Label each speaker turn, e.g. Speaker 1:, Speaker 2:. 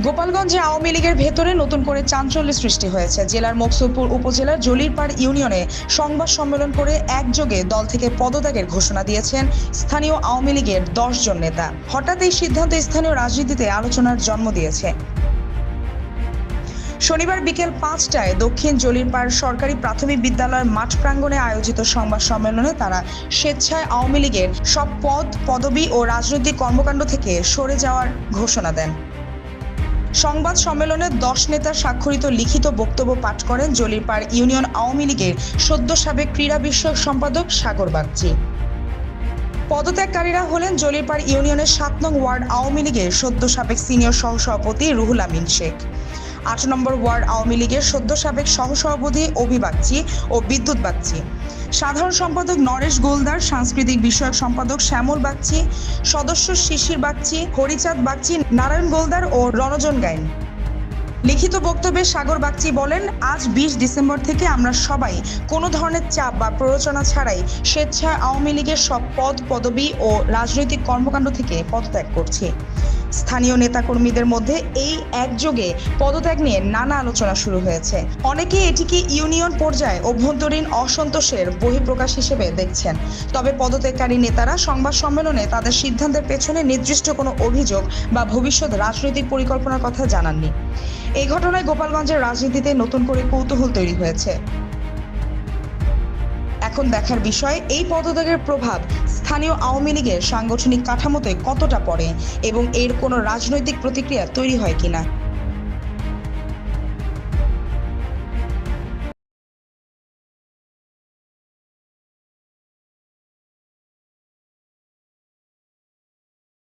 Speaker 1: গোপালগঞ্জে আওয়ামী লীগের ভেতরে নতুন করে চাঞ্চল্যের সৃষ্টি হয়েছে। জেলার মকসুদপুর উপজেলার জলিরপাড় ইউনিয়নে সংবাদ সম্মেলন করে একযোগে দল থেকে পদত্যাগের ঘোষণা দিয়েছেন স্থানীয় আওয়ামী লীগের 10 জন নেতা। হঠাৎ এই সিদ্ধান্ত স্থানীয় রাজনীতিতে আলোচনার জন্ম দিয়েছে। শনিবার বিকেল 5টায় দক্ষিণ জলিরপাড় সরকারি প্রাথমিক বিদ্যালয়ের মাঠ প্রাঙ্গণে আয়োজিত সংবাদ সম্মেলনে তারা স্বেচ্ছায় আওয়ামী লীগের সব পদ, পদবি ও রাজনৈতিক কর্মকাণ্ড থেকে সরে যাওয়ার ঘোষণা দেন। সংবাদ সম্মেলনে 10 নেতার স্বাক্ষরিত লিখিত বক্তব্য পাঠ করেন জলিরপাড় ইউনিয়ন আওয়ামী লীগের সদ্য সাবেক ক্রীড়া বিষয়ক সম্পাদক সাগর বাগচি। পদত্যাগকারীরা হলেন জলিরপাড় ইউনিয়নের 7 নং ওয়ার্ড আওয়ামী লীগের সদ্য সাবেক সিনিয়র সহসভাপতি রুহুল আমিন শেখ, 8 নম্বর ওয়ার্ড আওয়ামী লীগের সদ্য সাবেক সহসভাপতি অভি বাগচি ও বিদ্যুৎ বাগচি, সাধারণ সম্পাদক নরেশ গোলদার, সাংস্কৃতিক বিষয়ক সম্পাদক শ্যামল বাগচি, সদস্য শিশির বাগচি, হরিচাঁদ বাগচি, নারায়ণ গোলদার ও রণজন গাইন। লিখিত বক্তব্যে সাগর বাগচি বলেন, আজ 20 ডিসেম্বর থেকে আমরা সবাই কোনো ধরনের চাপ বা প্ররোচনা ছাড়াই স্বেচ্ছায় আওয়ামী লীগের সব পদ, পদবি ও রাজনৈতিক কর্মকাণ্ড থেকে পদত্যাগ করছি। স্থানীয় নেতাকর্মীদের মধ্যে এই একযোগে পদত্যাগ নিয়ে নানা আলোচনা শুরু হয়েছে। অনেকে এটিকে ইউনিয়ন পর্যায়ে অভ্যন্তরীণ অসন্তোষের বহিঃপ্রকাশ হিসেবে দেখছেন। তবে পদত্যাগকারী নেতারা সংবাদ সম্মেলনে তাদের সিদ্ধান্তের পেছনে নির্দিষ্ট কোনো অভিযোগ বা ভবিষ্যৎ রাজনৈতিক পরিকল্পনার কথা জানাননি। এই ঘটনায় গোপালগঞ্জের রাজনীতিতে নতুন করে কৌতূহল তৈরি হয়েছে। এখন দেখার বিষয় এই পদত্যাগের প্রভাব স্থানীয় আওয়ামী লীগের সাংগঠনিক কাঠামোতে কতটা পড়ে এবং এর কোনো রাজনৈতিক প্রতিক্রিয়া তৈরি হয় কিনা।